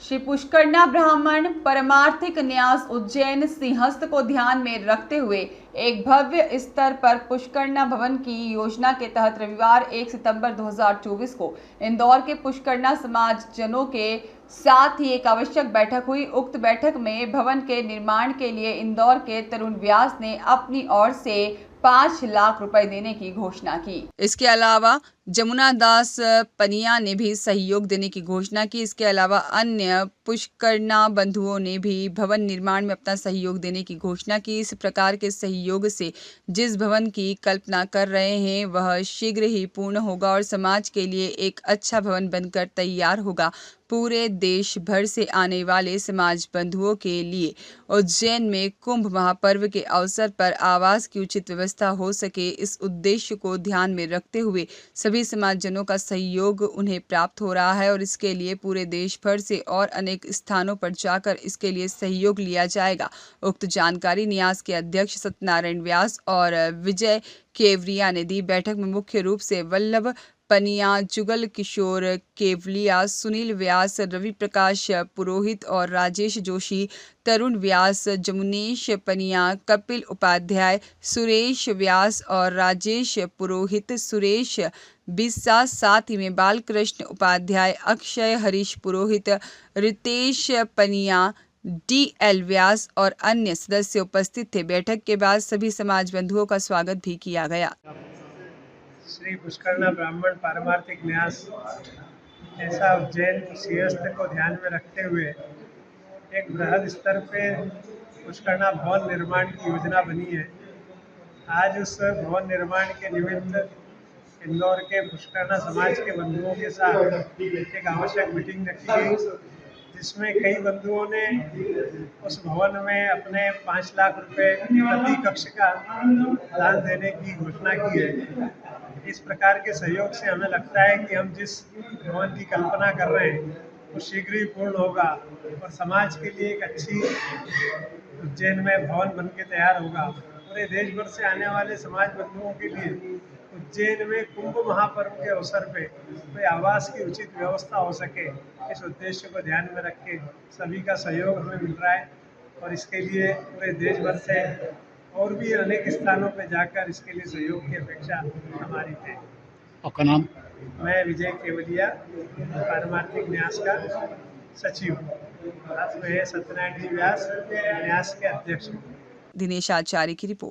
श्री पुष्करना ब्राह्मण परमार्थिक न्यास उज्जैन सिंहस्थ को ध्यान में रखते हुए एक भव्य स्तर पर पुष्करना भवन की योजना के तहत रविवार 1 सितंबर 2024 को इंदौर के पुष्करना समाज जनों के साथ ही एक आवश्यक बैठक हुई। उक्त बैठक में भवन के निर्माण के लिए इंदौर के तरुण व्यास ने अपनी ओर से 5 लाख रुपए देने की घोषणा की। इसके अलावा जमुना दास पनिया ने भी सहयोग देने की घोषणा की। इसके अलावा अन्य पुष्करना बंधुओं ने भी भवन निर्माण में अपना सहयोग देने की घोषणा की। इस प्रकार के सहयोग से जिस भवन की कल्पना कर रहे हैं वह शीघ्र ही पूर्ण होगा और समाज के लिए एक अच्छा भवन बनकर तैयार होगा। पूरे देश भर से आने वाले समाज बंधुओं के लिए उज्जैन में कुंभ महापर्व के अवसर पर आवास की उचित व्यवस्था हो सके, इस उद्देश्य को ध्यान में रखते हुए सभी समाजजनों का सहयोग उन्हें प्राप्त हो रहा है और इसके लिए पूरे देश भर से और अनेक स्थानों पर जाकर इसके लिए सहयोग लिया जाएगा। उक्त जानकारी न्यास के अध्यक्ष सत्यनारायण व्यास और विजय केवरिया ने दी। बैठक में मुख्य रूप से वल्लभ पनिया, जुगल किशोर केवलिया, सुनील व्यास, रवि प्रकाश पुरोहित और राजेश जोशी, तरुण व्यास, जमुनेश पनिया, कपिल उपाध्याय, सुरेश व्यास और राजेश पुरोहित, सुरेश बिस्सा, साथ ही में बालकृष्ण उपाध्याय, अक्षय हरीश पुरोहित, रितेश पनिया, DL व्यास और अन्य सदस्य उपस्थित थे। बैठक के बाद सभी समाज बंधुओं का स्वागत भी किया गया। श्री पुष्करना ब्राह्मण पारमार्थिक न्यास ऐसा उज्जैन सिंहस्थ को ध्यान में रखते हुए एक बृहद स्तर पे पुष्करना भवन निर्माण की योजना बनी है। आज उस भवन निर्माण के निमित्त इंदौर के पुष्करना समाज के बंधुओं के साथ एक आवश्यक मीटिंग रखी गई, जिसमें कई बंधुओं ने उस भवन में अपने 5 लाख रुपए प्रति कक्ष का दान देने की घोषणा की है। इस प्रकार के सहयोग से हमें लगता है कि हम जिस भवन की कल्पना कर रहे हैं वो शीघ्र ही पूर्ण होगा और समाज के लिए एक अच्छी उज्जैन में भवन बन के तैयार होगा। पूरे देश भर से आने वाले समाज बंधुओं के लिए उज्जैन में कुंभ महापर्व के अवसर पे कोई आवास की उचित व्यवस्था हो सके, इस उद्देश्य को ध्यान में रख के सभी का सहयोग हमें मिल रहा है और इसके लिए पूरे देश भर से और भी अनेक स्थानों पर जाकर इसके लिए सहयोग की अपेक्षा हमारी है। आपका नाम? मैं विजय केवलिया, पारमार्थिक न्यास का सचिव। साथ में सत्यनारायण व्यास न्यास के अध्यक्ष। दिनेश आचार्य की रिपोर्ट।